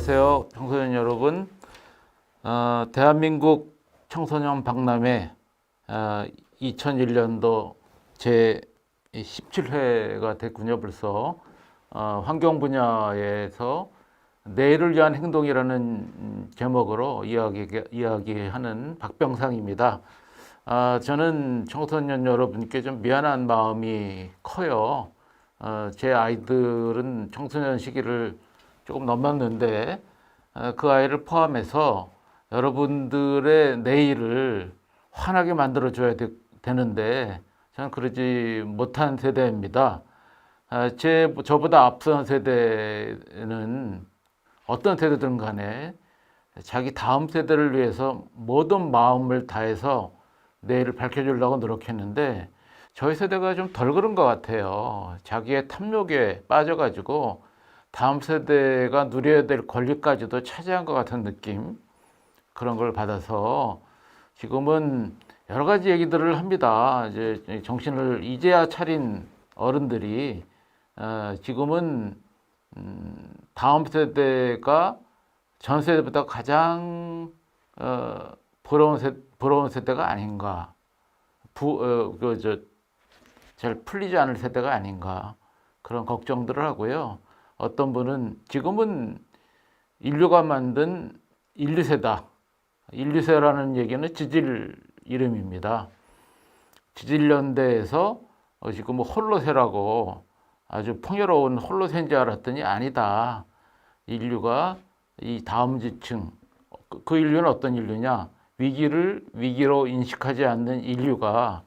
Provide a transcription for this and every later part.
안녕하세요, 청소년 여러분. 대한민국 청소년 박람회 2001년도 제 17회가 됐군요, 벌써. 환경 분야에서 내일을 위한 행동이라는 제목으로 이야기하는 박병상입니다. 저는 청소년 여러분께 좀 미안한 마음이 커요. 제 아이들은 청소년 시기를 조금 넘었는데 그 아이를 포함해서 여러분들의 내일을 환하게 만들어줘야 되는데 저는 그러지 못한 세대입니다. 저보다 앞선 세대는 어떤 세대든 간에 자기 다음 세대를 위해서 모든 마음을 다해서 내일을 밝혀주려고 노력했는데 저희 세대가 좀 덜 그런 것 같아요. 자기의 탐욕에 빠져가지고 다음 세대가 누려야 될 권리까지도 차지한 것 같은 느낌, 그런 걸 받아서 지금은 여러 가지 얘기들을 합니다. 이제 정신을 이제야 차린 어른들이 지금은 다음 세대가 전 세대보다 가장 부러운 세대가 아닌가, 잘 풀리지 않을 세대가 아닌가, 그런 걱정들을 하고요. 어떤 분은 지금은 인류가 만든 인류세다. 인류세라는 얘기는 지질 이름입니다. 지질연대에서 지금 홀로세라고 아주 풍요로운 홀로세인 줄 알았더니 아니다. 인류가 이 다음 지층, 그 인류는 어떤 인류냐? 위기를 위기로 인식하지 않는 인류가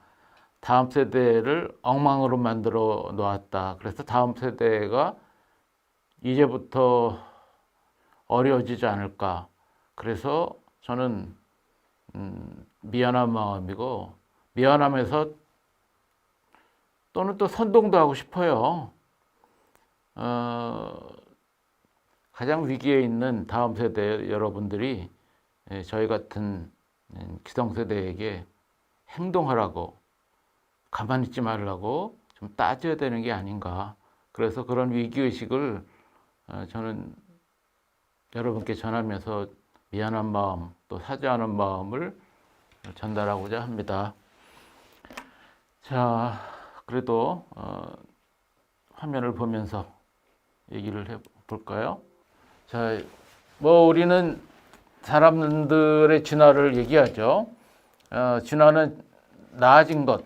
다음 세대를 엉망으로 만들어 놓았다. 그래서 다음 세대가 이제부터 어려워지지 않을까. 그래서 저는 미안한 마음이고, 미안하면서 또는 또 선동도 하고 싶어요. 가장 위기에 있는 다음 세대 여러분들이 저희 같은 기성세대에게 행동하라고, 가만히 있지 말라고 좀 따져야 되는 게 아닌가. 그래서 그런 위기의식을 저는 여러분께 전하면서 미안한 마음, 또 사죄하는 마음을 전달하고자 합니다. 자, 그래도 화면을 보면서 얘기를 해볼까요? 자, 우리는 사람들의 진화를 얘기하죠. 진화는 나아진 것,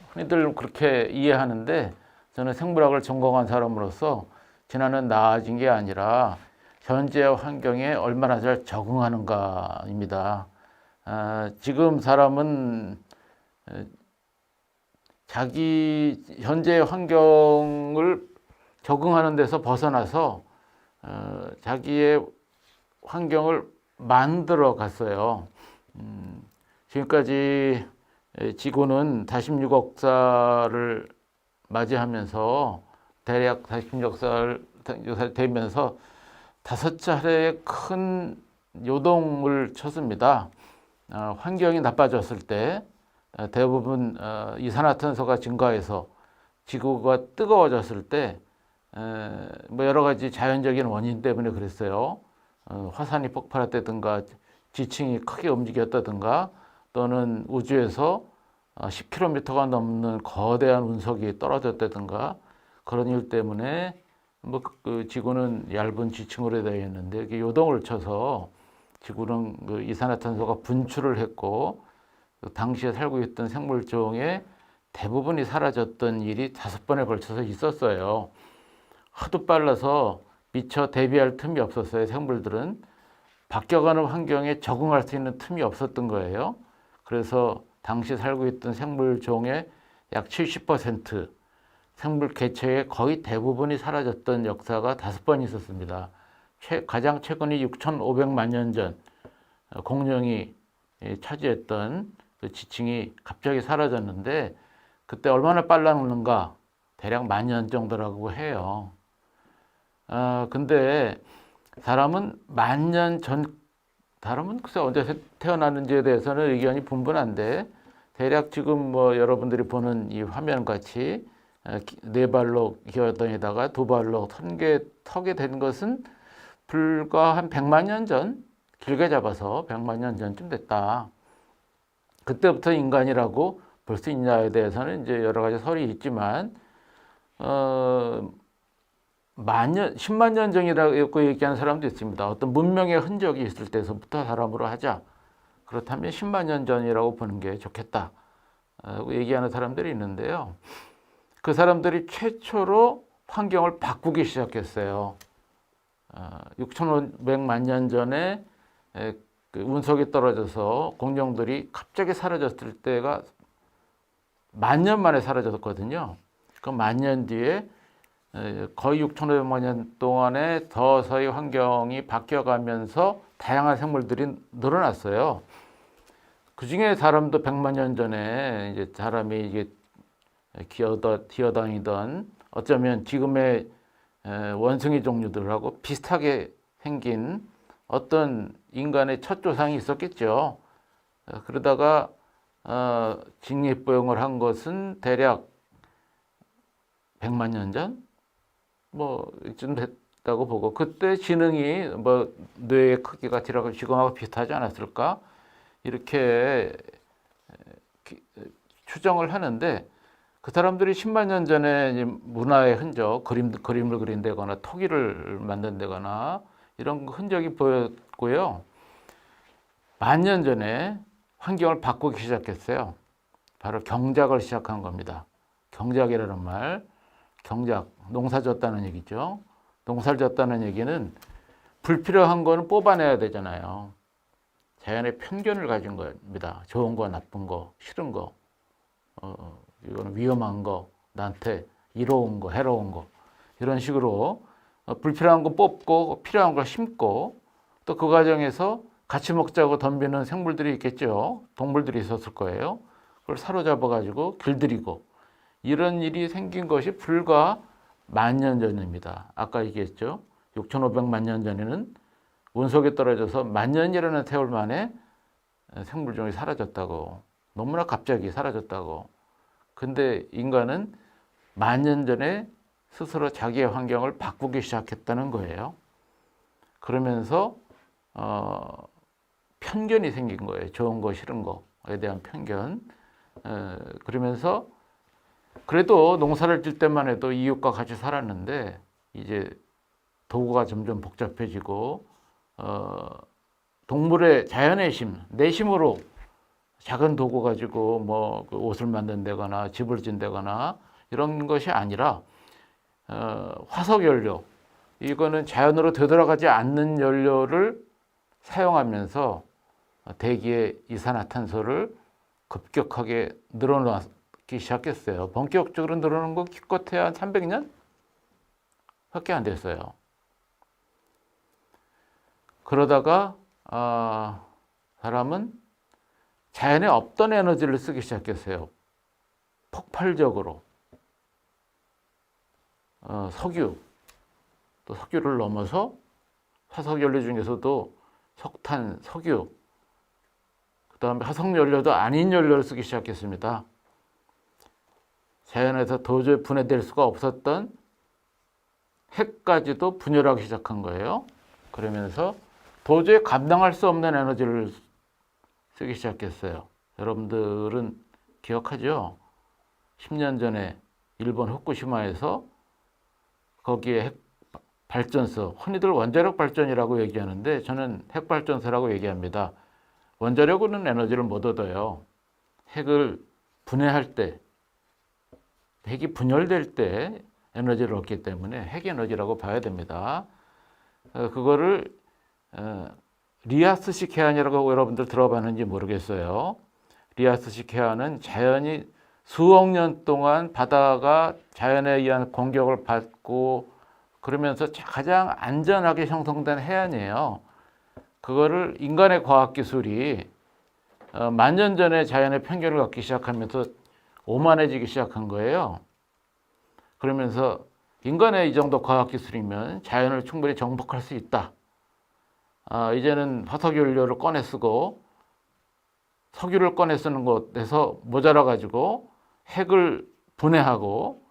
흔히들 그렇게 이해하는데 저는 생물학을 전공한 사람으로서 진화는 나아진 게 아니라 현재 환경에 얼마나 잘 적응하는가입니다. 지금 사람은 자기 현재 환경을 적응하는 데서 벗어나서 자기의 환경을 만들어 갔어요. 지금까지 지구는 46억사를 맞이하면서 대략 46살 되면서 5차례의 큰 요동을 쳤습니다. 환경이 나빠졌을 때 대부분 이산화탄소가 증가해서 지구가 뜨거워졌을 때 여러 가지 자연적인 원인 때문에 그랬어요. 화산이 폭발했다든가 지층이 크게 움직였다든가 또는 우주에서 10km가 넘는 거대한 운석이 떨어졌다든가 그런 일 때문에 그 지구는 얇은 지층으로 되어 있는데 요동을 쳐서 지구는 그 이산화탄소가 분출을 했고 당시에 살고 있던 생물종의 대부분이 사라졌던 일이 5번에 걸쳐서 있었어요. 하도 빨라서 미처 대비할 틈이 없었어요. 생물들은 바뀌어가는 환경에 적응할 수 있는 틈이 없었던 거예요. 그래서 당시 살고 있던 생물종의 약 70%, 생물 개체의 거의 대부분이 사라졌던 역사가 5번 있었습니다. 가장 최근이 6,500만 년 전 공룡이 차지했던 그 지층이 갑자기 사라졌는데 그때 얼마나 빨랐는가? 대략 10,000년 정도라고 해요. 근데 사람은 10,000년 전, 사람은 글쎄 언제 태어났는지에 대해서는 의견이 분분한데 대략 지금 여러분들이 보는 이 화면 같이 4발로 기어다니다가 2발로 턱에 된 것은 불과 한 100만 년 전, 길게 잡아서 100만 년 전쯤 됐다. 그때부터 인간이라고 볼 수 있냐에 대해서는 이제 여러 가지 설이 있지만, 만 년, 10만 년 전이라고 얘기하는 사람도 있습니다. 어떤 문명의 흔적이 있을 때서부터 사람으로 하자. 그렇다면 10만 년 전이라고 보는 게 좋겠다. 얘기하는 사람들이 있는데요. 그 사람들이 최초로 환경을 바꾸기 시작했어요. 6,500만 년 전에 그 운석이 떨어져서 공룡들이 갑자기 사라졌을 때가 10,000년 만에 사라졌거든요. 그 10,000년 뒤에 거의 6,500만 년 동안에 서서히 환경이 바뀌어가면서 다양한 생물들이 늘어났어요. 그 중에 사람도 100만 년 전에 이제 사람이 이게 기어다니던 어쩌면 지금의 원숭이 종류들하고 비슷하게 생긴 어떤 인간의 첫 조상이 있었겠죠. 그러다가 직립보행을 한 것은 대략 100만 년 전? 뭐 이쯤 됐다고 보고, 그때 지능이 뭐 뇌의 크기가 지금하고 비슷하지 않았을까? 이렇게 추정을 하는데, 그 사람들이 10만 년 전에 문화의 흔적, 그림을 그린다거나 토기를 만든다거나 이런 흔적이 보였고요. 10,000년 전에 환경을 바꾸기 시작했어요. 바로 경작을 시작한 겁니다. 경작이라는 말, 경작, 농사 졌다는 얘기죠. 농사를 졌다는 얘기는 불필요한 거는 뽑아내야 되잖아요. 자연의 편견을 가진 겁니다. 좋은 거, 나쁜 거, 싫은 거, 이거는 위험한 거, 나한테 이로운 거, 해로운 거, 이런 식으로 불필요한 거 뽑고 필요한 걸 심고, 또 그 과정에서 같이 먹자고 덤비는 생물들이 있겠죠. 동물들이 있었을 거예요. 그걸 사로잡아 가지고 길들이고, 이런 일이 생긴 것이 불과 10,000년 전입니다. 아까 얘기했죠. 6,500만 년 전에는 운석에 떨어져서 10,000년이라는 세월 만에 생물종이 사라졌다고. 너무나 갑자기 사라졌다고. 근데 인간은 10,000년 전에 스스로 자기의 환경을 바꾸기 시작했다는 거예요. 그러면서 편견이 생긴 거예요. 좋은 거, 싫은 거에 대한 편견. 그러면서 그래도 농사를 질 때만 해도 이웃과 같이 살았는데, 이제 도구가 점점 복잡해지고 동물의 자연의 심, 내심으로 작은 도구 가지고 뭐 옷을 만든다거나 집을 짓다거나 이런 것이 아니라 화석 연료, 이거는 자연으로 되돌아가지 않는 연료를 사용하면서 대기의 이산화탄소를 급격하게 늘어나기 시작했어요. 본격적으로 늘어난 거 기껏해야 한 300년? 밖에 안 됐어요. 그러다가 사람은 자연에 없던 에너지를 쓰기 시작했어요. 폭발적으로. 석유, 또 석유를 넘어서 화석연료 중에서도 석탄, 석유, 그 다음에 화석연료도 아닌 연료를 쓰기 시작했습니다. 자연에서 도저히 분해될 수가 없었던 핵까지도 분열하기 시작한 거예요. 그러면서 도저히 감당할 수 없는 에너지를 쓰기 시작했어요. 여러분들은 기억하죠? 10년 전에 일본 후쿠시마에서 거기에 핵 발전소, 흔히들 원자력 발전이라고 얘기하는데 저는 핵발전소라고 얘기합니다. 원자력으로는 에너지를 못 얻어요. 핵을 분해할 때, 핵이 분열될 때 에너지를 얻기 때문에 핵에너지라고 봐야 됩니다. 그거를 리아스식 해안이라고 여러분들 들어봤는지 모르겠어요. 리아스식 해안은 자연이 수억 년 동안 바다가 자연에 의한 공격을 받고 그러면서 가장 안전하게 형성된 해안이에요. 그거를 인간의 과학기술이 10,000년 전에 자연의 편견을 갖기 시작하면서 오만해지기 시작한 거예요. 그러면서 인간의 이 정도 과학기술이면 자연을 충분히 정복할 수 있다. 이제는 화석연료를 꺼내 쓰고 석유를 꺼내 쓰는 것에서 모자라 가지고 핵을 분해하고,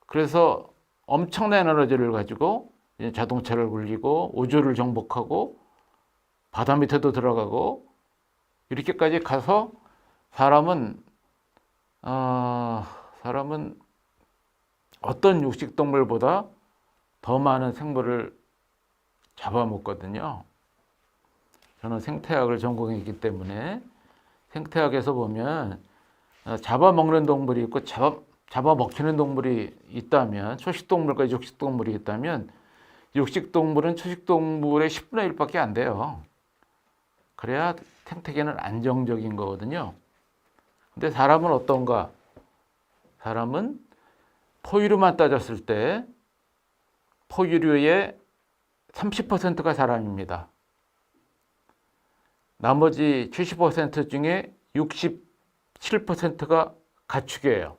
그래서 엄청난 에너지를 가지고 자동차를 굴리고 우주를 정복하고 바다 밑에도 들어가고 이렇게까지 가서 사람은 어떤 육식동물보다 더 많은 생물을 잡아먹거든요. 저는 생태학을 전공했기 때문에 생태학에서 보면 잡아먹는 동물이 있고 잡아먹히는 동물이 있다면, 초식동물과 육식동물이 있다면 육식동물은 초식동물의 10분의 1밖에 안 돼요. 그래야 생태계는 안정적인 거거든요. 근데 사람은 어떤가? 사람은 포유류만 따졌을 때 포유류의 30%가 사람입니다. 나머지 70% 중에 67%가 가축이에요.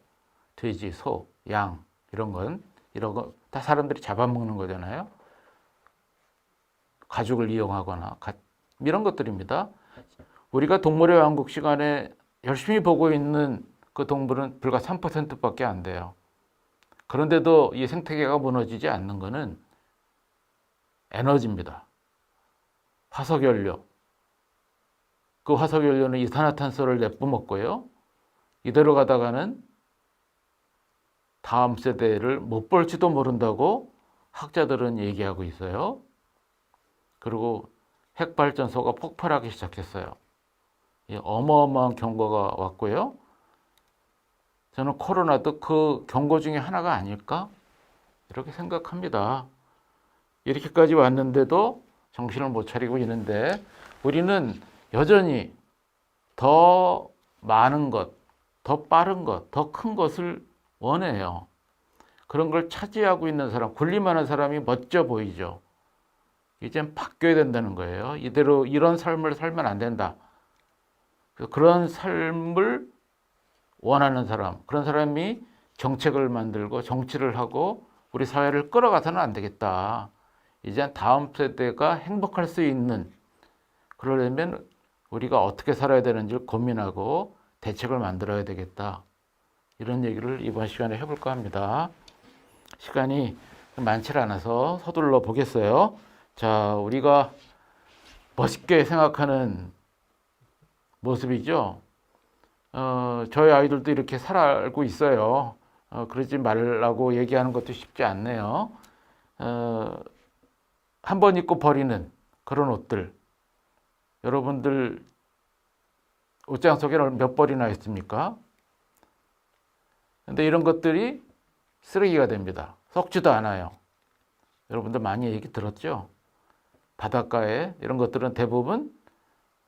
돼지, 소, 양 이런 거 다 사람들이 잡아먹는 거잖아요. 가죽을 이용하거나 이런 것들입니다. 우리가 동물의 왕국 시간에 열심히 보고 있는 그 동물은 불과 3%밖에 안 돼요. 그런데도 이 생태계가 무너지지 않는 것은 에너지입니다. 화석연료. 그 화석연료는 이산화탄소를 내뿜었고요. 이대로 가다가는 다음 세대를 못 볼지도 모른다고 학자들은 얘기하고 있어요. 그리고 핵발전소가 폭발하기 시작했어요. 어마어마한 경고가 왔고요. 저는 코로나도 그 경고 중에 하나가 아닐까? 이렇게 생각합니다. 이렇게까지 왔는데도 정신을 못 차리고 있는데 우리는 여전히 더 많은 것, 더 빠른 것, 더 큰 것을 원해요. 그런 걸 차지하고 있는 사람, 군림하는 사람이 멋져 보이죠. 이젠 바뀌어야 된다는 거예요. 이대로 이런 삶을 살면 안 된다. 그런 삶을 원하는 사람, 그런 사람이 정책을 만들고 정치를 하고 우리 사회를 끌어가서는 안 되겠다. 이제 다음 세대가 행복할 수 있는, 그러려면 우리가 어떻게 살아야 되는지를 고민하고 대책을 만들어야 되겠다. 이런 얘기를 이번 시간에 해볼까 합니다. 시간이 많지 않아서 서둘러 보겠어요. 자, 우리가 멋있게 생각하는 모습이죠. 저희 아이들도 이렇게 살아가고 있어요. 그러지 말라고 얘기하는 것도 쉽지 않네요. 한 번 입고 버리는 그런 옷들. 여러분들 옷장 속에 몇 벌이나 있습니까? 근데 이런 것들이 쓰레기가 됩니다. 썩지도 않아요. 여러분들 많이 얘기 들었죠? 바닷가에 이런 것들은 대부분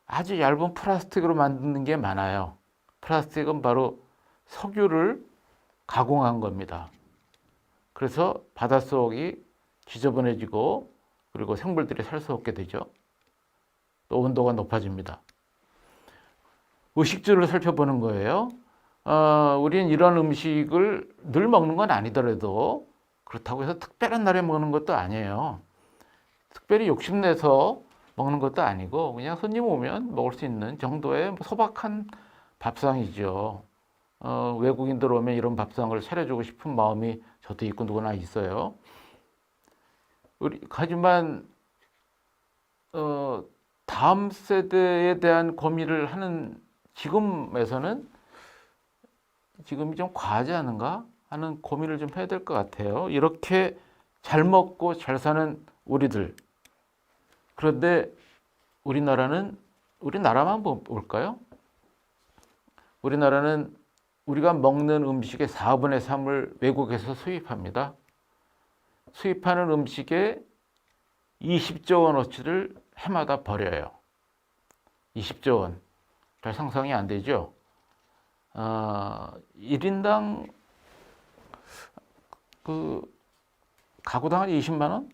아주 얇은 플라스틱으로 만드는 게 많아요. 플라스틱은 바로 석유를 가공한 겁니다. 그래서 바닷속이 지저분해지고 그리고 생물들이 살 수 없게 되죠. 또 온도가 높아집니다. 의식주를 살펴보는 거예요. 우리는 이런 음식을 늘 먹는 건 아니더라도 그렇다고 해서 특별한 날에 먹는 것도 아니에요. 특별히 욕심내서 먹는 것도 아니고 그냥 손님 오면 먹을 수 있는 정도의 소박한 밥상이죠. 외국인들 오면 이런 밥상을 차려주고 싶은 마음이 저도 있고 누구나 있어요. 하지만 다음 세대에 대한 고민을 하는 지금에서는 지금이 좀 과하지 않은가 하는 고민을 좀 해야 될 것 같아요. 이렇게 잘 먹고 잘 사는 우리들. 그런데 우리나라만 볼까요? 우리나라는 우리가 먹는 음식의 4분의 3을 외국에서 수입합니다. 수입하는 음식의 20조 원어치를 해마다 버려요. 20조 원. 잘 상상이 안 되죠? 1인당 가구당 한 20만 원?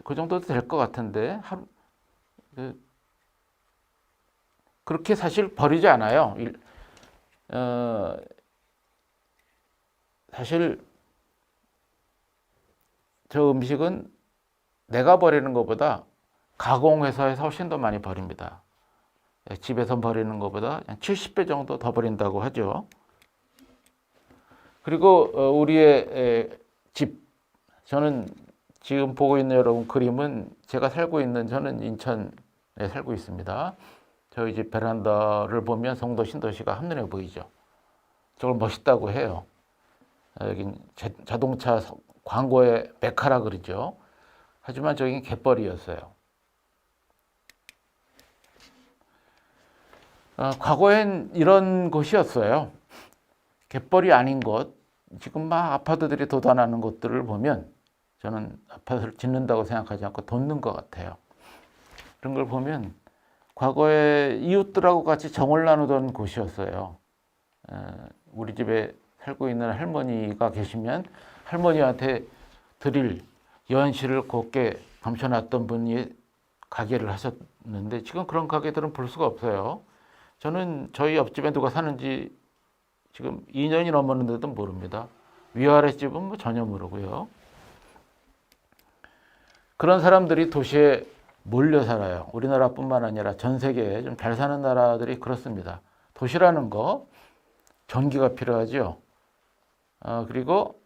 그 정도도 될 것 같은데 그렇게 사실 버리지 않아요. 사실 저 음식은 내가 버리는 것보다 가공회사에서 훨씬 더 많이 버립니다. 집에서 버리는 것보다 70배 정도 더 버린다고 하죠. 그리고 우리의 집, 저는 지금 보고 있는 여러분 그림은 제가 살고 있는, 저는 인천에 살고 있습니다. 저희 집 베란다를 보면 송도 신도시가 한눈에 보이죠. 저걸 멋있다고 해요. 여긴 자동차 광고의 메카라 그러죠. 하지만 저긴 갯벌이었어요. 과거엔 이런 곳이었어요. 갯벌이 아닌 곳, 지금 막 아파트들이 돋아나는 곳들을 보면 저는 아파트를 짓는다고 생각하지 않고 돋는 것 같아요. 그런 걸 보면 과거에 이웃들하고 같이 정을 나누던 곳이었어요. 우리 집에 살고 있는 할머니가 계시면 할머니한테 드릴 연실을 곱게 감춰놨던 분이 가게를 하셨는데 지금 그런 가게들은 볼 수가 없어요. 저는 저희 옆집에 누가 사는지 지금 2년이 넘었는데도 모릅니다. 위아래 집은 뭐 전혀 모르고요. 그런 사람들이 도시에 몰려 살아요. 우리나라뿐만 아니라 전 세계에 좀 잘 사는 나라들이 그렇습니다. 도시라는 거 전기가 필요하죠. 그리고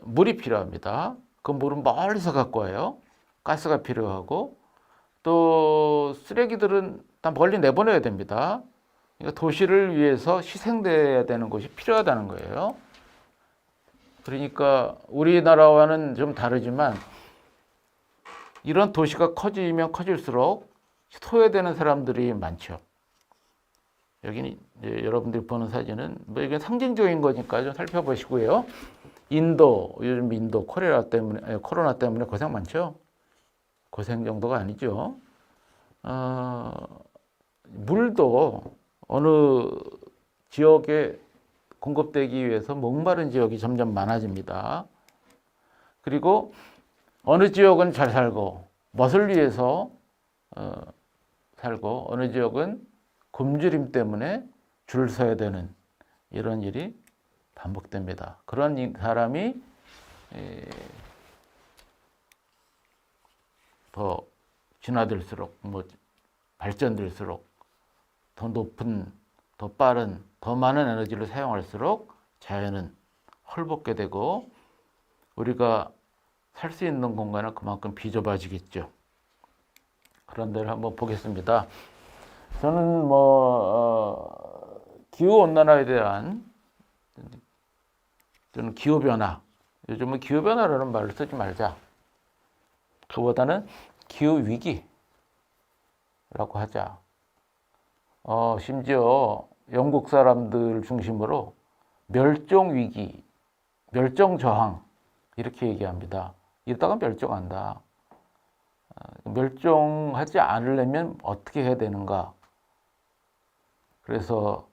물이 필요합니다. 그 물은 멀리서 갖고 와요. 가스가 필요하고 또 쓰레기들은 다 멀리 내보내야 됩니다. 그러니까 도시를 위해서 희생돼야 되는 것이 필요하다는 거예요. 그러니까 우리나라와는 좀 다르지만 이런 도시가 커지면 커질수록 소외되는 사람들이 많죠. 여기는 여러분들이 보는 사진은 뭐 이건 상징적인 거니까 좀 살펴보시고요. 인도, 요즘 인도 코로나 때문에 고생 많죠. 고생 정도가 아니죠. 물도 어느 지역에 공급되기 위해서 목마른 지역이 점점 많아집니다. 그리고 어느 지역은 잘 살고 멋을 위해서 살고 어느 지역은 굶주림 때문에 줄 서야 되는 이런 일이 반복됩니다. 그런 사람이 더 진화될수록 발전될수록 더 높은, 더 빠른, 더 많은 에너지를 사용할수록 자연은 헐벗게 되고 우리가 살 수 있는 공간은 그만큼 비좁아지겠죠. 그런 데를 한번 보겠습니다. 저는 기후온난화에 대한 저는 기후변화, 요즘은 기후변화라는 말을 쓰지 말자. 그보다는 기후위기라고 하자. 심지어 영국 사람들 중심으로 멸종위기, 멸종저항 이렇게 얘기합니다. 이러다가 멸종한다. 멸종하지 않으려면 어떻게 해야 되는가? 그래서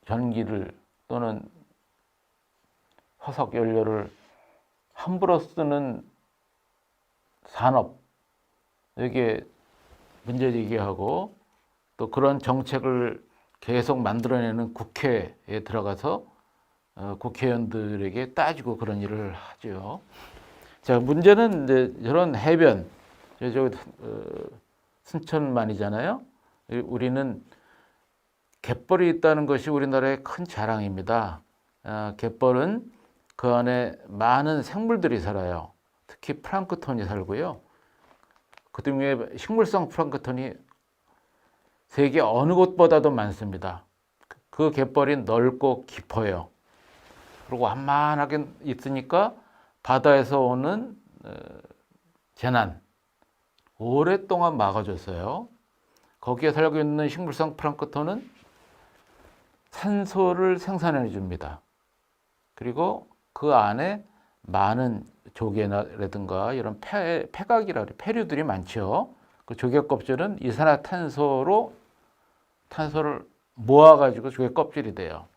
전기를 또는 화석 연료를 함부로 쓰는 산업, 여기에 문제 제기하고 또 그런 정책을 계속 만들어내는 국회에 들어가서 국회의원들에게 따지고 그런 일을 하죠. 자, 문제는 이제 저런 해변, 순천만이잖아요. 우리는 갯벌이 있다는 것이 우리나라의 큰 자랑입니다. 갯벌은 그 안에 많은 생물들이 살아요. 특히 플랑크톤이 살고요. 그중에 식물성 플랑크톤이 세계 어느 곳보다도 많습니다. 그 갯벌이 넓고 깊어요. 그리고 완만하게 있으니까 바다에서 오는 재난 오랫동안 막아줬어요. 거기에 살고 있는 식물성 플랑크톤은 산소를 생산해 줍니다. 그리고 그 안에 많은 조개라든가 이런 폐각이라 그래 폐류들이 많죠. 그 조개 껍질은 이산화탄소를 모아가지고 조개 껍질이 돼요.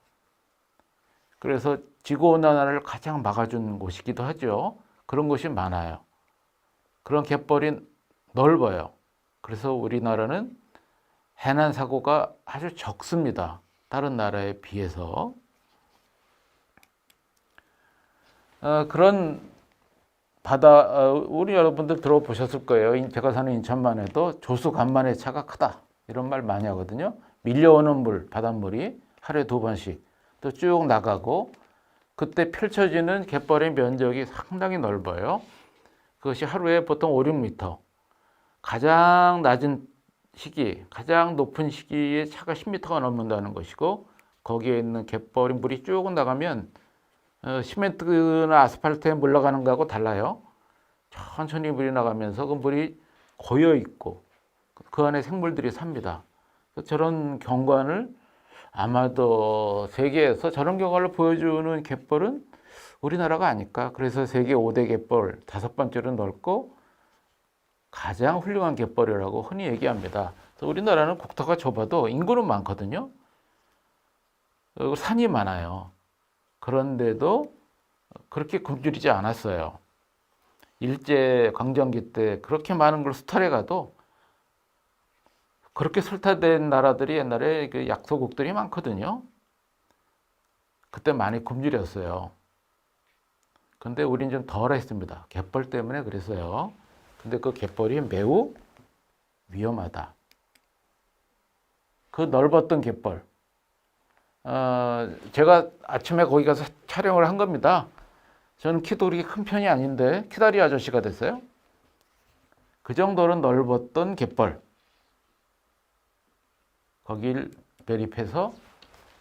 그래서 지구온난화를 가장 막아준 곳이기도 하죠. 그런 곳이 많아요. 그런 갯벌이 넓어요. 그래서 우리나라는 해난 사고가 아주 적습니다. 다른 나라에 비해서. 그런 바다, 우리 여러분들 들어보셨을 거예요. 제가 사는 인천만 해도 조수 간만의 차가 크다. 이런 말 많이 하거든요. 밀려오는 물, 바닷물이 하루에 2번씩 또 쭉 나가고 그때 펼쳐지는 갯벌의 면적이 상당히 넓어요. 그것이 하루에 보통 5, 6m. 가장 낮은 시기, 가장 높은 시기에 차가 10m가 넘는다는 것이고, 거기에 있는 갯벌이 물이 쭉 나가면 시멘트나 아스팔트에 물러가는 거하고 달라요. 천천히 물이 나가면서 그 물이 고여 있고 그 안에 생물들이 삽니다. 저런 경관을 아마도 세계에서 저런 경관을 보여주는 갯벌은 우리나라가 아닐까. 그래서 세계 5대 갯벌 5번째로 넓고 가장 훌륭한 갯벌이라고 흔히 얘기합니다. 그래서 우리나라는 국토가 좁아도 인구는 많거든요. 그리고 산이 많아요. 그런데도 그렇게 굶주리지 않았어요. 일제 강점기 때 그렇게 많은 걸 수탈해 가도 그렇게 수탈된 나라들이 옛날에 그 약소국들이 많거든요. 그때 많이 굶주렸어요. 근데 우린 좀 덜 했습니다. 갯벌 때문에 그랬어요. 근데 그 갯벌이 매우 위험하다. 그 넓었던 갯벌. 제가 아침에 거기 가서 촬영을 한 겁니다. 저는 키도 그렇게 큰 편이 아닌데 키다리 아저씨가 됐어요. 그 정도로 넓었던 갯벌. 거길 매립해서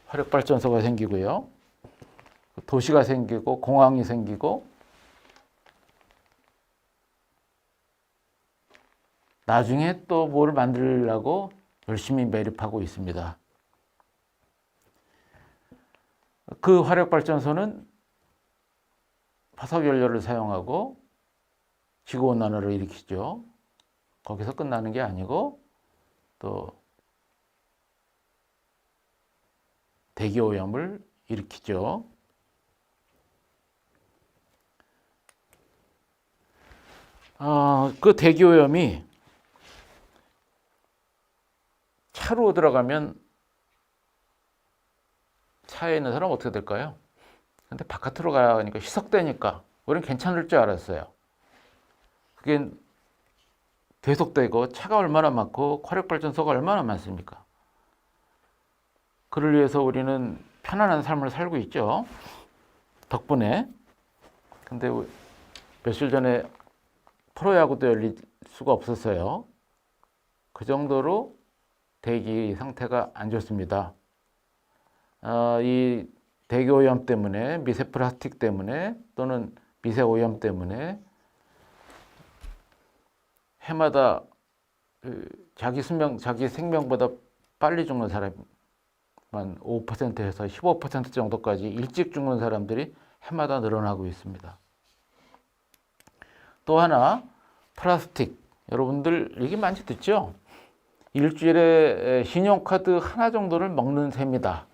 화력발전소가 생기고요. 도시가 생기고 공항이 생기고 나중에 또 뭘 만들려고 열심히 매립하고 있습니다. 그 화력발전소는 화석연료를 사용하고 지구온난화를 일으키죠. 거기서 끝나는 게 아니고 또 대기오염을 일으키죠. 그 대기오염이 차로 들어가면 차에 있는 사람은 어떻게 될까요? 근데 바깥으로 가니까 희석되니까 우리는 괜찮을 줄 알았어요. 그게 계속되고 차가 얼마나 많고 화력발전소가 얼마나 많습니까? 그를 위해서 우리는 편안한 삶을 살고 있죠. 덕분에. 근데 며칠 전에 프로야구도 열릴 수가 없었어요. 그 정도로 대기 상태가 안 좋습니다. 이 대기오염 때문에, 미세 플라스틱 때문에 또는 미세 오염 때문에 해마다 자기 생명보다 빨리 죽는 사람이 한 5%에서 15% 정도까지 일찍 죽는 사람들이 해마다 늘어나고 있습니다. 또 하나, 플라스틱. 여러분들 얘기 많이 듣죠? 일주일에 신용카드 하나 정도를 먹는 셈이다.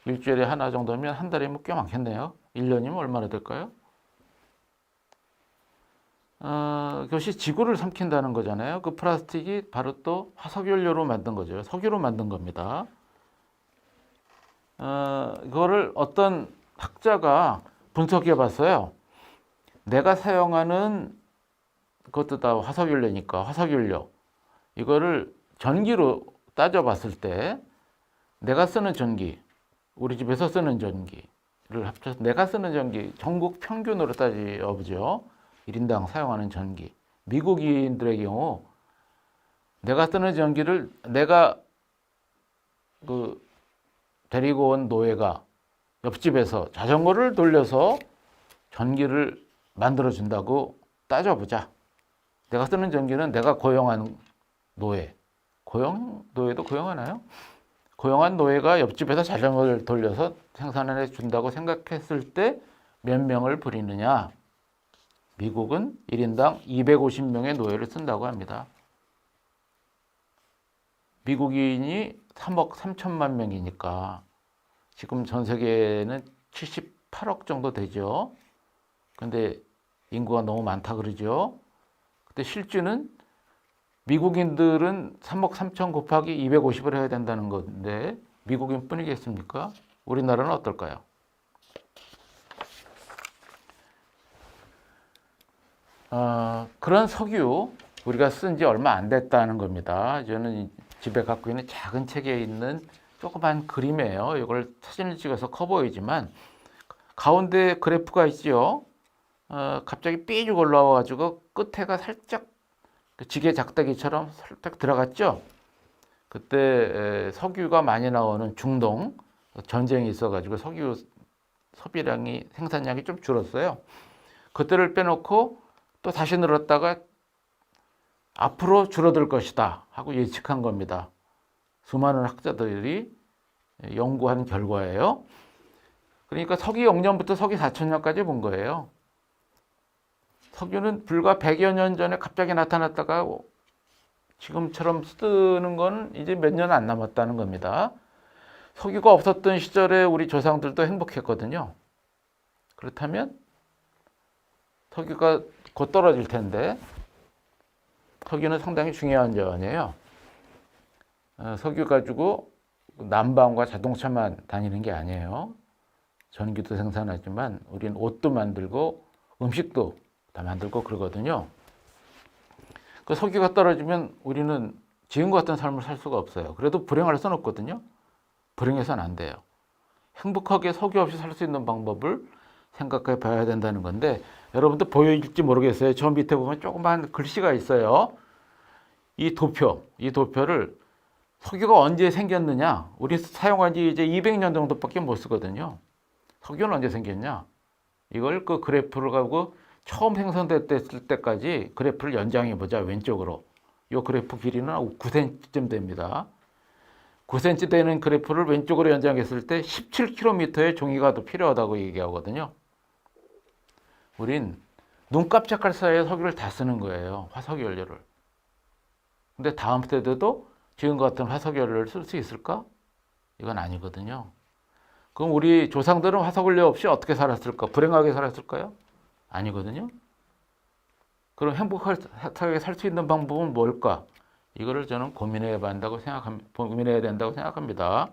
일주일에 하나 정도면 한 달이면 꽤 많겠네요. 1년이면 얼마나 될까요? 그것이 지구를 삼킨다는 거잖아요. 그 플라스틱이 바로 또 화석연료로 만든 거죠. 석유로 만든 겁니다. 그거를 어떤 학자가 분석해 봤어요. 내가 사용하는 그것도 다 화석연료니까 화석연료 이거를 전기로 따져봤을 때 내가 쓰는 전기, 우리 집에서 쓰는 전기를 합쳐서 내가 쓰는 전기 전국 평균으로 따져보죠. 1인당 사용하는 전기. 미국인들의 경우 내가 쓰는 전기를 내가 데리고 온 노예가 옆집에서 자전거를 돌려서 전기를 만들어준다고 따져보자. 내가 쓰는 전기는 내가 고용한 노예. 노예도 고용하나요? 고용한 노예가 옆집에서 자전거를 돌려서 생산해 준다고 생각했을 때 몇 명을 부리느냐? 미국은 1인당 250명의 노예를 쓴다고 합니다. 미국인이 3억 3천만 명이니까 지금 전 세계는 78억 정도 되죠. 근데 인구가 너무 많다 그러죠. 근데 실제는 미국인들은 3억 3천 곱하기 250을 해야 된다는 건데 미국인 뿐이겠습니까? 우리나라는 어떨까요? 그런 석유 우리가 쓴 지 얼마 안 됐다는 겁니다. 저는 집에 갖고 있는 작은 책에 있는 조그만 그림이에요. 이걸 사진을 찍어서 커 보이지만 가운데 그래프가 있지요. 갑자기 삐죽 올라와 가지고 끝에가 살짝 지게 작다기처럼 살짝 들어갔죠. 그때 석유가 많이 나오는 중동 전쟁이 있어가지고 석유 소비량이 생산량이 좀 줄었어요. 그때를 빼놓고 또 다시 늘었다가 앞으로 줄어들 것이다 하고 예측한 겁니다. 수많은 학자들이 연구한 결과예요. 그러니까 서기 0년부터 서기 4천년까지 본 거예요. 석유는 불과 100여 년 전에 갑자기 나타났다가 지금처럼 쓰는 건 이제 몇 년 안 남았다는 겁니다. 석유가 없었던 시절에 우리 조상들도 행복했거든요. 그렇다면 석유가 곧 떨어질 텐데 석유는 상당히 중요한 자원이에요. 석유 가지고 난방과 자동차만 다니는 게 아니에요. 전기도 생산하지만 우리는 옷도 만들고 음식도 다 만들고 그러거든요. 그 석유가 떨어지면 우리는 지금과 같은 삶을 살 수가 없어요. 그래도 불행할 수는 없거든요. 불행해서는 안 돼요. 행복하게 석유 없이 살 수 있는 방법을 생각해 봐야 된다는 건데 여러분들 보여질지 모르겠어요. 저 밑에 보면 조그만 글씨가 있어요. 이 도표를 석유가 언제 생겼느냐? 우리 사용한 지 이제 200년 정도밖에 못 쓰거든요. 석유는 언제 생겼냐? 이걸 그 그래프를 가지고 처음 생성됐을 때까지 그래프를 연장해 보자. 왼쪽으로. 이 그래프 길이는 9cm쯤 됩니다. 9cm 되는 그래프를 왼쪽으로 연장했을 때 17km의 종이가 더 필요하다고 얘기하거든요. 우린 눈 깜짝할 사이에 석유를 다 쓰는 거예요. 화석연료를. 근데 다음 세대도 지금 같은 화석연료를 쓸 수 있을까? 이건 아니거든요. 그럼 우리 조상들은 화석연료 없이 어떻게 살았을까? 불행하게 살았을까요? 아니거든요. 그럼 행복하게 살 수 있는 방법은 뭘까? 이거를 저는 고민해야 된다고 생각합니다.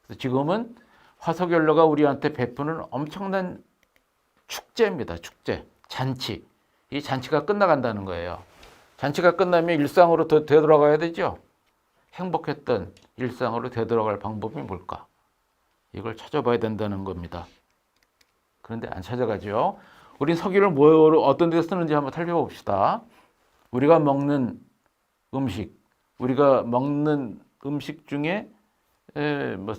그래서 지금은 화석연료가 우리한테 베푸는 엄청난 축제입니다. 축제, 잔치. 이 잔치가 끝나간다는 거예요. 잔치가 끝나면 일상으로 되돌아가야 되죠. 행복했던 일상으로 되돌아갈 방법이 뭘까? 이걸 찾아봐야 된다는 겁니다. 그런데 안 찾아가죠. 우리 석유를 어떤 데 쓰는지 한번 살펴봅시다. 우리가 먹는 음식 중에 뭐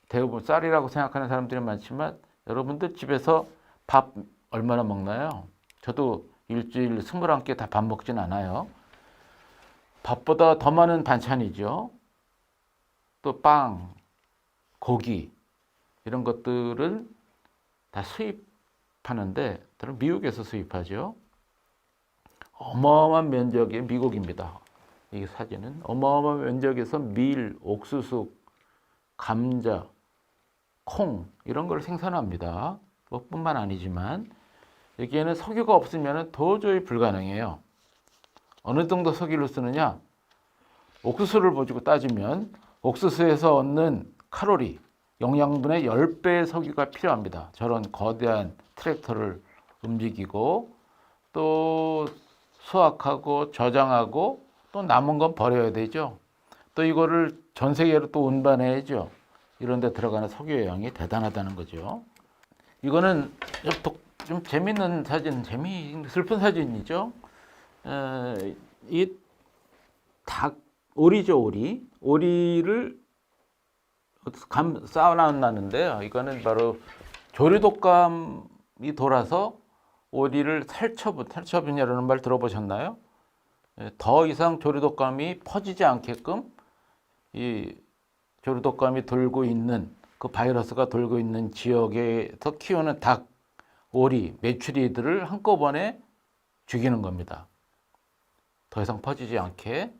대부분 쌀이라고 생각하는 사람들이 많지만 여러분들 집에서 밥 얼마나 먹나요? 저도 일주일 21끼 다 밥 먹진 않아요. 밥보다 더 많은 반찬이죠. 또 빵, 고기 이런 것들은 다 수입하는데 미국에서 수입하죠. 어마어마한 면적의 미국입니다. 이 사진은 어마어마한 면적에서 밀, 옥수수, 감자, 콩 이런 걸 생산합니다. 뿐만 아니지만 여기에는 석유가 없으면 도저히 불가능해요. 어느 정도 석유를 쓰느냐? 옥수수를 가지고 따지면 옥수수에서 얻는 칼로리, 영양분의 10배의 석유가 필요합니다. 저런 거대한 트랙터를 움직이고 또 수확하고 저장하고 또 남은 건 버려야 되죠. 또 이거를 전 세계로 또 운반해야죠. 이런 데 들어가는 석유의 양이 대단하다는 거죠. 이거는 좀 재밌는 사진, 슬픈 사진이죠. 이 오리죠, 오리. 오리를 쌓아놨는데요. 이거는 바로 조류독감이 돌아서 오리를 탈처분이라는 말 들어보셨나요? 더 이상 조류독감이 퍼지지 않게끔 이 조류독감이 돌고 있는 그 바이러스가 돌고 있는 지역에서 키우는 닭, 오리, 메추리들을 한꺼번에 죽이는 겁니다. 더 이상 퍼지지 않게.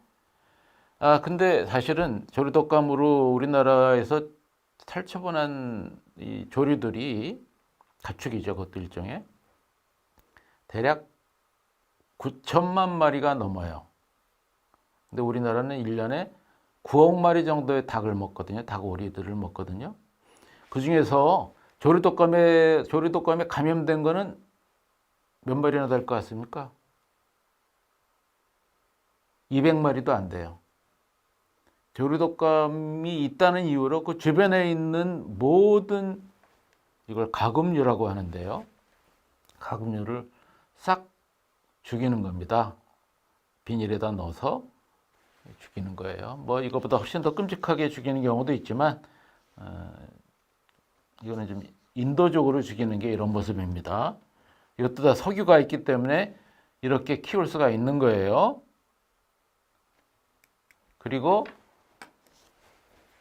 근데 사실은 조류독감으로 우리나라에서 탈처분한 이 조류들이 가축이죠. 그것도 일종의. 대략 9천만 마리가 넘어요. 근데 우리나라는 1년에 9억 마리 정도의 닭을 먹거든요. 닭오리들을 먹거든요. 그 중에서 조류독감에 감염된 거는 몇 마리나 될 것 같습니까? 200마리도 안 돼요. 조류독감이 있다는 이유로 그 주변에 있는 모든 이걸 가금류라고 하는데요. 가금류를 싹 죽이는 겁니다. 비닐에다 넣어서 죽이는 거예요. 뭐 이거보다 훨씬 더 끔찍하게 죽이는 경우도 있지만 이거는 좀 인도적으로 죽이는 게 이런 모습입니다. 이것도 다 석유가 있기 때문에 이렇게 키울 수가 있는 거예요. 그리고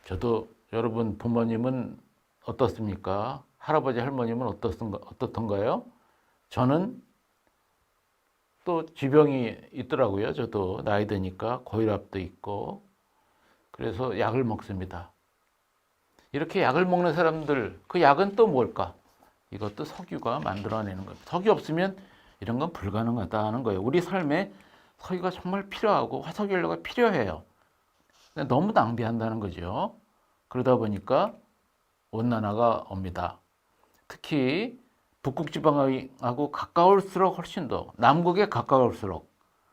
저도 여러분 부모님은 어떻습니까? 할아버지 할머님은 어떻던가요? 저는 또 지병이 있더라고요. 저도 나이 드니까 고혈압도 있고 그래서 약을 먹습니다. 이렇게 약을 먹는 사람들 그 약은 또 뭘까? 이것도 석유가 만들어내는 겁니다. 석유 없으면 이런 건 불가능하다는 거예요. 우리 삶에 석유가 정말 필요하고 화석연료가 필요해요. 근데 너무 낭비한다는 거죠. 그러다 보니까 온난화가 옵니다. 특히 북극지방하고 가까울수록 훨씬 더 남극에 가까울수록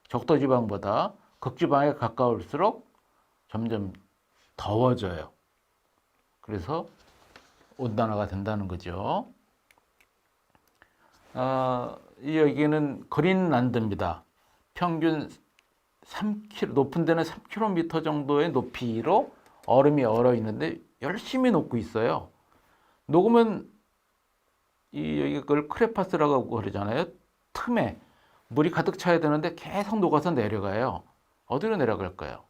적도지방보다 극지방에 가까울수록 점점 더워져요. 그래서 온난화가 된다는 거죠. 여기는 그린란드입니다. 평균 3km, 높은 데는 3km 정도의 높이로 얼음이 얼어 있는데 열심히 녹고 있어요. 녹으면 여기 그걸 크레파스라고 그러잖아요. 틈에 물이 가득 차야 되는데 계속 녹아서 내려가요. 어디로 내려갈까요?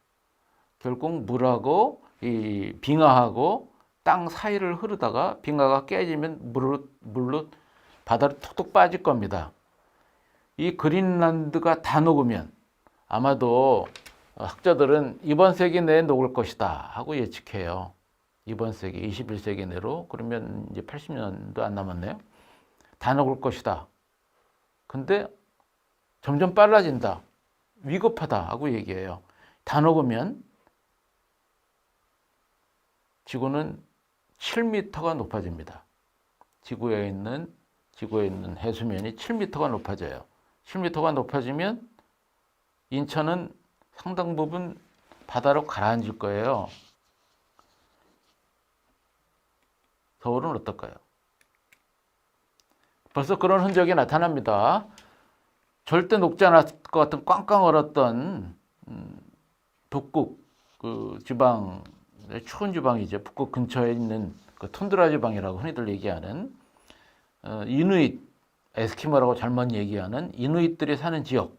결국 물하고 이 빙하하고 땅 사이를 흐르다가 빙하가 깨지면 물로 바다로 툭툭 빠질 겁니다. 이 그린란드가 다 녹으면 아마도 학자들은 이번 세기 내에 녹을 것이다 하고 예측해요. 이번 세기 21세기 내로 그러면 이제 80년도 안 남았네요. 다 녹을 것이다. 근데 점점 빨라진다. 위급하다 하고 얘기해요. 다 녹으면 지구는 7m가 높아집니다. 지구에 있는 해수면이 7m가 높아져요. 7m가 높아지면 인천은 상당 부분 바다로 가라앉을 거예요. 서울은 어떨까요? 벌써 그런 흔적이 나타납니다. 절대 녹지 않았을 것 같은 꽝꽝 얼었던 북극 그 지방, 추운 지방이죠. 북극 근처에 있는 그 툰드라 지방이라고 흔히들 얘기하는 이누잇, 에스키모라고 잘못 얘기하는 이누잇들이 사는 지역.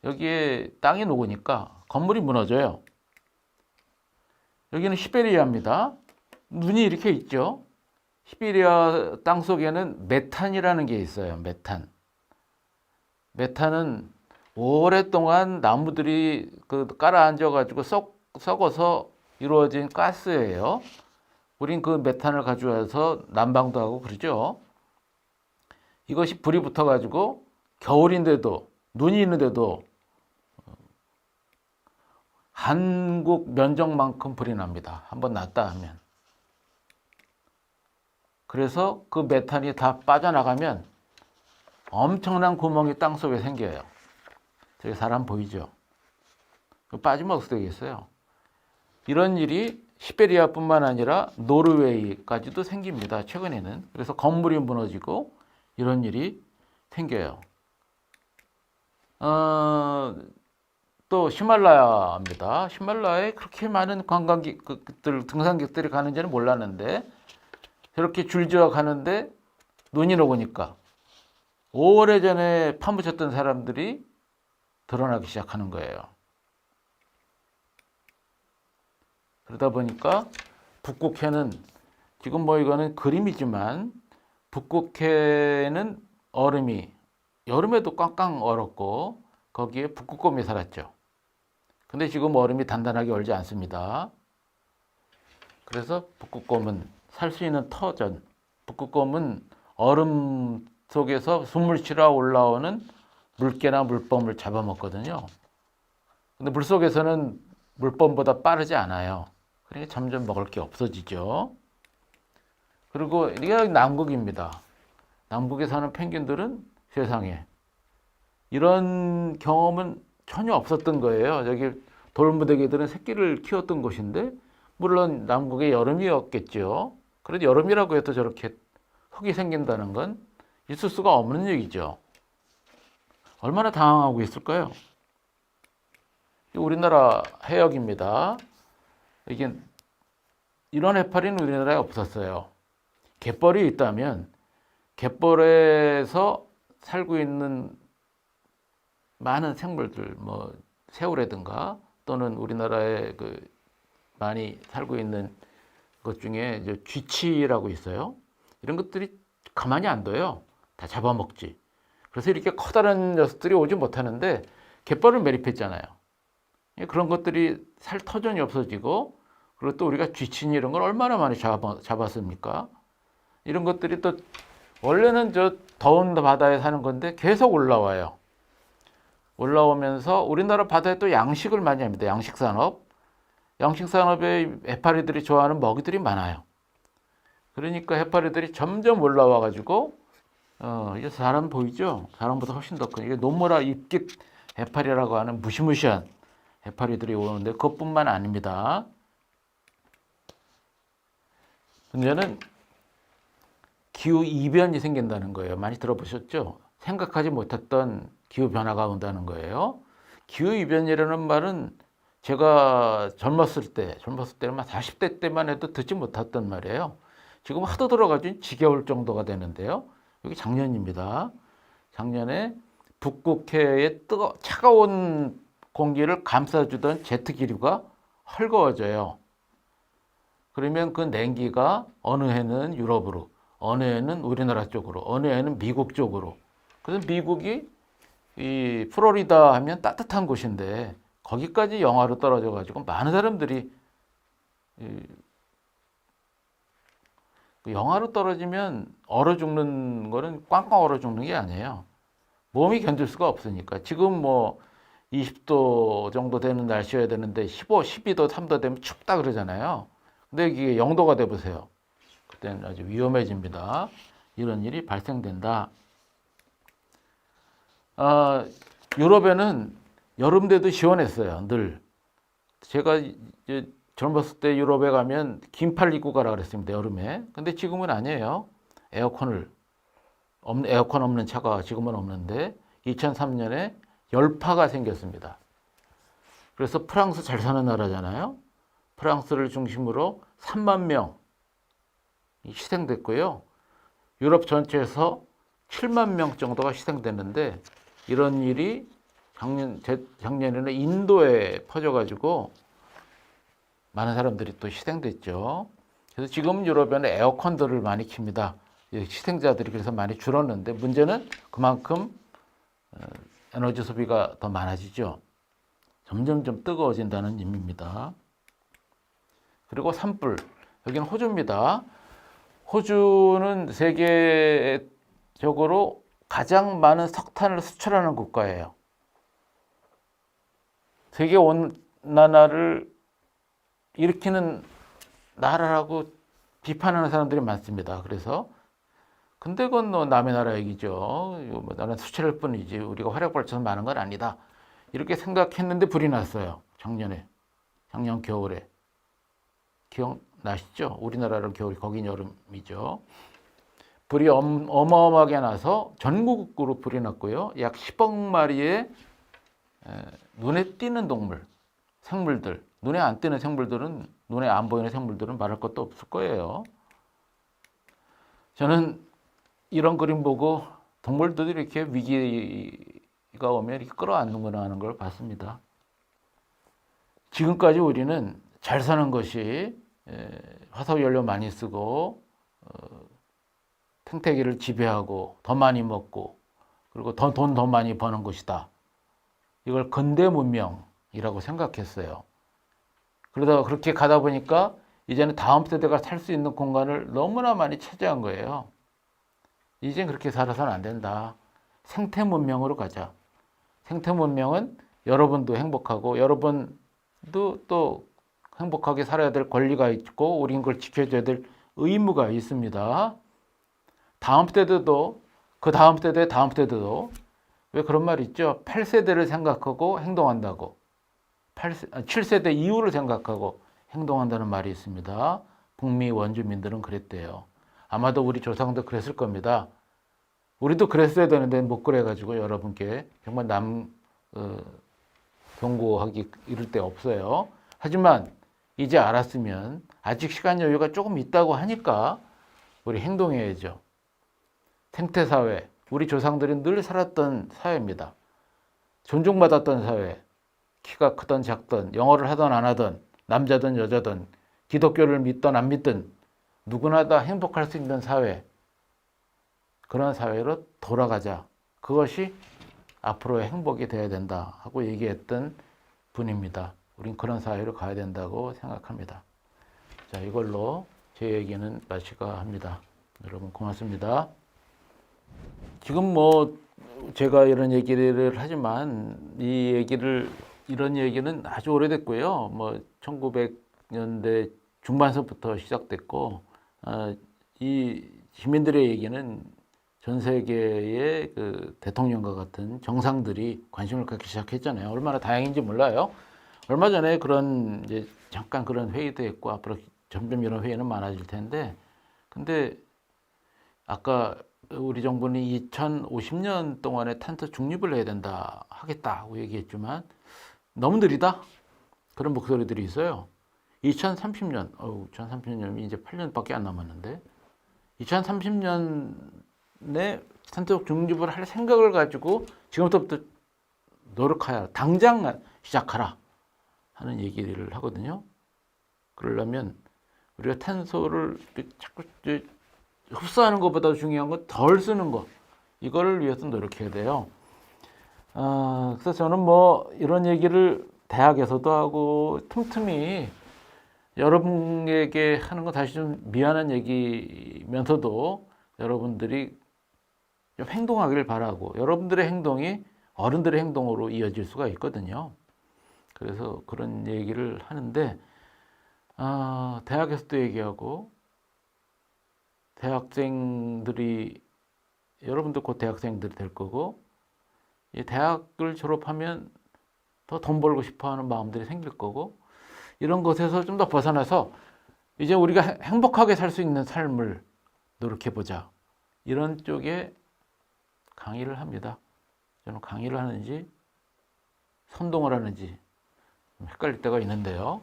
여기에 땅이 녹으니까 건물이 무너져요. 여기는 시베리아입니다. 눈이 이렇게 있죠. 시베리아 땅 속에는 메탄이라는 게 있어요. 메탄은 오랫동안 나무들이 깔아앉아 가지고 썩어서 이루어진 가스예요. 우린 그 메탄을 가져와서 난방도 하고 그러죠. 이것이 불이 붙어 가지고 겨울인데도 눈이 있는데도 한국 면적만큼 불이 납니다. 한번 났다 하면. 그래서 그 메탄이 다 빠져나가면 엄청난 구멍이 땅속에 생겨요. 저기 사람 보이죠? 빠지면 어떻게 되겠어요? 이런 일이 시베리아뿐만 아니라 노르웨이까지도 생깁니다. 최근에는. 그래서 건물이 무너지고 이런 일이 생겨요. 또 히말라야입니다. 히말라야에 그렇게 많은 관광객들, 등산객들이 가는지는 몰랐는데 저렇게 줄지어 가는데 눈이 녹으니까 오래전에 파묻혔던 사람들이 드러나기 시작하는 거예요. 그러다 보니까 북극해는 지금 뭐 이거는 그림이지만 북극해는 얼음이 여름에도 꽝꽝 얼었고 거기에 북극곰이 살았죠. 근데 지금 얼음이 단단하게 얼지 않습니다. 그래서 북극곰은 살 수 있는 터전, 북극곰은 얼음 속에서 숨을 쉬러 올라오는 물개나 물범을 잡아먹거든요. 근데 물속에서는 물범보다 빠르지 않아요. 그러니까 점점 먹을 게 없어지죠. 그리고 이게 남극입니다. 남극에 사는 펭귄들은 세상에 이런 경험은 전혀 없었던 거예요. 여기 돌무더기들은 새끼를 키웠던 곳인데 물론 남극의 여름이었겠죠. 그래도 여름이라고 해도 저렇게 흙이 생긴다는 건 있을 수가 없는 얘기죠. 얼마나 당황하고 있을까요? 우리나라 해역입니다. 이게 이런 해파리는 우리나라에 없었어요. 갯벌이 있다면 갯벌에서 살고 있는 많은 생물들, 뭐 새우라든가 또는 우리나라에 많이 살고 있는 것 중에 이제 쥐치라고 있어요. 이런 것들이 가만히 안 둬요. 다 잡아먹지. 그래서 이렇게 커다란 녀석들이 오지 못하는데 갯벌을 매립했잖아요. 그런 것들이 살 터전이 없어지고, 그리고 또 우리가 쥐치니 이런 걸 얼마나 많이 잡았습니까? 이런 것들이 또 원래는 저 더운 바다에 사는 건데 계속 올라와요. 올라오면서 우리나라 바다에 또 양식을 많이 합니다. 양식산업. 양식산업에 해파리들이 좋아하는 먹이들이 많아요. 그러니까 해파리들이 점점 올라와 가지고 이게 사람 보이죠? 사람보다 훨씬 더 큰 이게 노무라 입깃 해파리라고 하는 무시무시한 해파리들이 오는데 그것뿐만 아닙니다. 문제는 기후 이변이 생긴다는 거예요. 많이 들어보셨죠? 생각하지 못했던 기후 변화가 온다는 거예요. 기후 이변이라는 말은 제가 젊었을 때만 40대 때만 해도 듣지 못했던 말이에요. 지금 하도 들어가지고 지겨울 정도가 되는데요. 여기 작년입니다. 작년에 북극해의 차가운 공기를 감싸주던 제트 기류가 헐거워져요. 그러면 그 냉기가 어느 해는 유럽으로, 어느 해는 우리나라 쪽으로, 어느 해는 미국 쪽으로. 그래서 미국이 이 플로리다 하면 따뜻한 곳인데 거기까지 영하로 떨어져 가지고 많은 사람들이 영하로 떨어지면 얼어 죽는 거는 꽝꽝 얼어 죽는 게 아니에요. 몸이 견딜 수가 없으니까. 지금 뭐 20도 정도 되는 날씨여야 되는데 15, 12도, 3도 되면 춥다 그러잖아요. 근데 이게 0도가 돼 보세요. 그때는 아주 위험해집니다. 이런 일이 발생된다. 유럽에는 여름 돼도 시원했어요. 늘. 제가 이제 젊었을 때 유럽에 가면 긴팔 입고 가라 그랬습니다. 여름에. 근데 지금은 아니에요. 에어컨 없는 차가 지금은 없는데 2003년에 열파가 생겼습니다. 그래서 프랑스 잘 사는 나라잖아요. 프랑스를 중심으로 3만 명 희생됐고요. 유럽 전체에서 7만 명 정도가 희생됐는데 이런 일이 작년에는 인도에 퍼져가지고 많은 사람들이 또 희생됐죠. 그래서 지금 유럽에는 에어컨들을 많이 킵니다. 희생자들이 그래서 많이 줄었는데 문제는 그만큼 에너지 소비가 더 많아지죠. 점점점 뜨거워진다는 의미입니다. 그리고 산불. 여기는 호주입니다. 호주는 세계적으로 가장 많은 석탄을 수출하는 국가예요. 세계 온난화를 일으키는 나라라고 비판하는 사람들이 많습니다. 그래서 근데 그건 남의 나라 얘기죠. 나는 수출할 뿐이지 우리가 활약 벌쳐서 많은 건 아니다. 이렇게 생각했는데 불이 났어요. 작년 겨울에. 기억나시죠? 우리나라는 겨울, 거긴 여름이죠. 불이 어마어마하게 나서 전국으로 불이 났고요. 약 10억 마리의 눈에 띄는 생물들, 눈에 안 띄는 생물들은, 눈에 안 보이는 생물들은 말할 것도 없을 거예요. 저는 이런 그림 보고 동물들이 이렇게 위기가 오면 이렇게 끌어안는구나 하는 걸 봤습니다. 지금까지 우리는 잘 사는 것이 화석연료 많이 쓰고 생태계를 지배하고 더 많이 먹고 그리고 돈 더 많이 버는 것이다. 이걸 근대 문명이라고 생각했어요. 그러다가 그렇게 가다 보니까 이제는 다음 세대가 살 수 있는 공간을 너무나 많이 차지한 거예요. 이젠 그렇게 살아서는 안 된다. 생태 문명으로 가자. 생태 문명은 여러분도 행복하고 여러분도 또 행복하게 살아야 될 권리가 있고 우린 그걸 지켜줘야 될 의무가 있습니다. 다음 세대도 그 다음 세대 다음 세대도 왜 그런 말 있죠? 8세대를 생각하고 행동한다고. 7세대 이후를 생각하고 행동한다는 말이 있습니다. 북미 원주민들은 그랬대요. 아마도 우리 조상도 그랬을 겁니다. 우리도 그랬어야 되는데 못 그래가지고 여러분께 정말 경고하기 이를 데 없어요. 하지만 이제 알았으면 아직 시간 여유가 조금 있다고 하니까 우리 행동해야죠. 생태사회, 우리 조상들이 늘 살았던 사회입니다. 존중받았던 사회, 키가 크던 작던, 영어를 하던 안 하던, 남자든 여자든, 기독교를 믿든 안 믿든 누구나 다 행복할 수 있는 사회, 그런 사회로 돌아가자. 그것이 앞으로의 행복이 되어야 된다 하고 얘기했던 분입니다. 우린 그런 사회로 가야 된다고 생각합니다. 자, 이걸로 제 얘기는 마치가 합니다. 여러분 고맙습니다. 지금 제가 이런 얘기를 하지만 이런 얘기는 아주 오래됐고요. 1900년대 중반서부터 시작됐고, 이 시민들의 얘기는 전 세계의 그 대통령과 같은 정상들이 관심을 갖기 시작했잖아요. 얼마나 다행인지 몰라요. 얼마 전에 이제 잠깐 그런 회의도 했고, 앞으로 점점 이런 회의는 많아질 텐데, 근데 아까 우리 정부는 2050년 동안에 탄소 중립을 해야 된다, 하겠다고 얘기했지만, 너무 느리다? 그런 목소리들이 있어요. 2030년, 2030년이 이제 8년밖에 안 남았는데, 2030년에 탄소 중립을 할 생각을 가지고 지금부터 노력하라, 당장 시작하라 하는 얘기를 하거든요. 그러려면 우리가 탄소를 자꾸 흡수하는 것보다 중요한 건 덜 쓰는 것, 이거를 위해서 노력해야 돼요. 그래서 저는 이런 얘기를 대학에서도 하고 틈틈이 여러분에게 하는 건 사실 좀 미안한 얘기면서도 여러분들이 좀 행동하기를 바라고, 여러분들의 행동이 어른들의 행동으로 이어질 수가 있거든요. 그래서 그런 얘기를 하는데, 대학에서도 얘기하고, 여러분도 곧 대학생들이 될 거고, 이 대학을 졸업하면 더 돈 벌고 싶어 하는 마음들이 생길 거고, 이런 것에서 좀 더 벗어나서 이제 우리가 행복하게 살 수 있는 삶을 노력해보자. 이런 쪽에 강의를 합니다. 저는 강의를 하는지 선동을 하는지 좀 헷갈릴 때가 있는데요.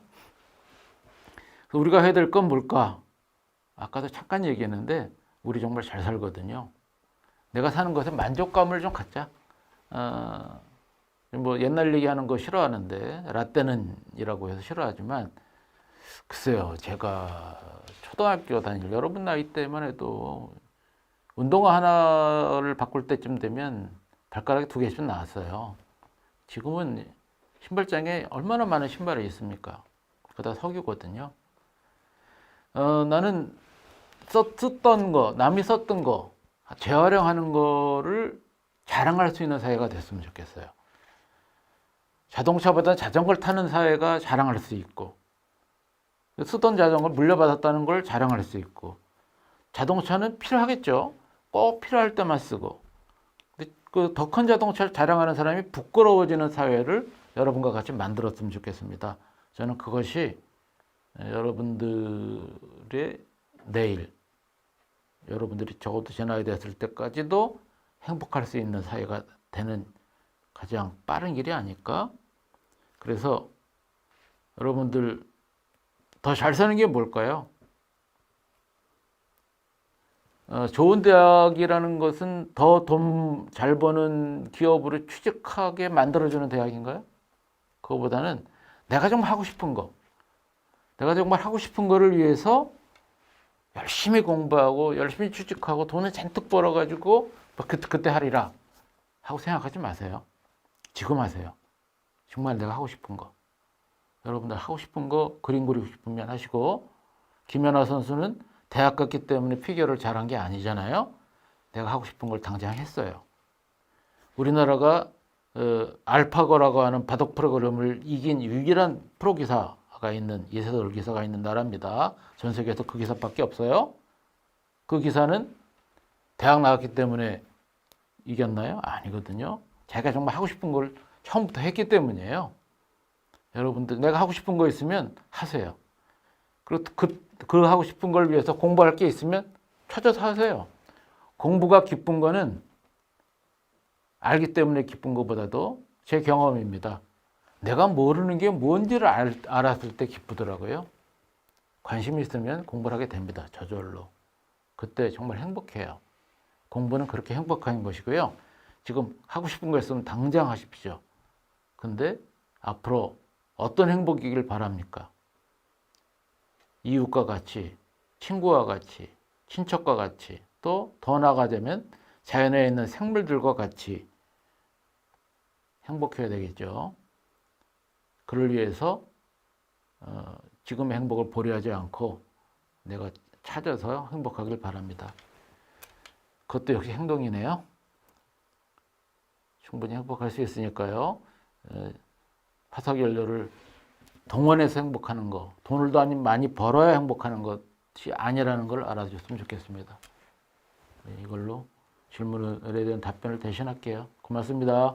우리가 해야 될 건 뭘까? 아까도 잠깐 얘기했는데 우리 정말 잘 살거든요. 내가 사는 것에 만족감을 좀 갖자. 옛날 얘기하는 거 싫어하는데, 라떼는이라고 해서 싫어하지만, 글쎄요, 제가 초등학교 다닐 여러분 나이 때만 해도 운동화 하나를 바꿀 때쯤 되면 발가락이 2개씩 나왔어요. 지금은 신발장에 얼마나 많은 신발이 있습니까? 그거 다 석유거든요. 나는 썼던 거, 남이 썼던 거, 재활용하는 거를 자랑할 수 있는 사회가 됐으면 좋겠어요. 자동차보다 자전거를 타는 사회가 자랑할 수 있고, 쓰던 자전거를 물려받았다는 걸 자랑할 수 있고, 자동차는 필요하겠죠. 꼭 필요할 때만 쓰고, 그 더 큰 자동차를 자랑하는 사람이 부끄러워지는 사회를 여러분과 같이 만들었으면 좋겠습니다. 저는 그것이 여러분들의 내일, 여러분들이 적어도 제 나이 됐을 때까지도 행복할 수 있는 사회가 되는 가장 빠른 길이 아닐까? 그래서 여러분들 더 잘 사는 게 뭘까요? 좋은 대학이라는 것은 더 돈 잘 버는 기업으로 취직하게 만들어주는 대학인가요? 그거보다는 내가 정말 하고 싶은 거, 내가 정말 하고 싶은 거를 위해서 열심히 공부하고 열심히 취직하고 돈을 잔뜩 벌어가지고 그때 하리라 하고 생각하지 마세요. 지금 하세요. 정말 내가 하고 싶은 거, 여러분들 하고 싶은 거 그림 그리고 싶으면 하시고, 김연아 선수는 대학 갔기 때문에 피겨를 잘한 게 아니잖아요. 내가 하고 싶은 걸 당장 했어요. 우리나라가 알파고라고 하는 바둑 프로그램을 이긴 유일한 프로기사가 있는, 이세돌 기사가 있는 나라입니다. 전 세계에서 그 기사밖에 없어요. 그 기사는 대학 나왔기 때문에 이겼나요? 아니거든요. 자기가 정말 하고 싶은 걸 처음부터 했기 때문이에요. 여러분들 내가 하고 싶은 거 있으면 하세요. 그리고 그 하고 싶은 걸 위해서 공부할 게 있으면 찾아서 하세요. 공부가 기쁜 거는 알기 때문에 기쁜 것보다도 제 경험입니다. 내가 모르는 게 뭔지를 알았을 때 기쁘더라고요. 관심이 있으면 공부를 하게 됩니다. 저절로. 그때 정말 행복해요. 공부는 그렇게 행복한 것이고요. 지금 하고 싶은 거 있으면 당장 하십시오. 근데 앞으로 어떤 행복이길 바랍니까? 이웃과 같이, 친구와 같이, 친척과 같이, 또 더 나아가자면 자연에 있는 생물들과 같이 행복해야 되겠죠. 그를 위해서 지금의 행복을 보려하지 않고 내가 찾아서 행복하길 바랍니다. 그것도 역시 행동이네요. 충분히 행복할 수 있으니까요. 화석연료를 동원해서 행복하는 거, 돈을 더 많이 벌어야 행복하는 것이 아니라는 걸 알아주셨으면 좋겠습니다. 이걸로 질문에 대한 답변을 대신할게요. 고맙습니다.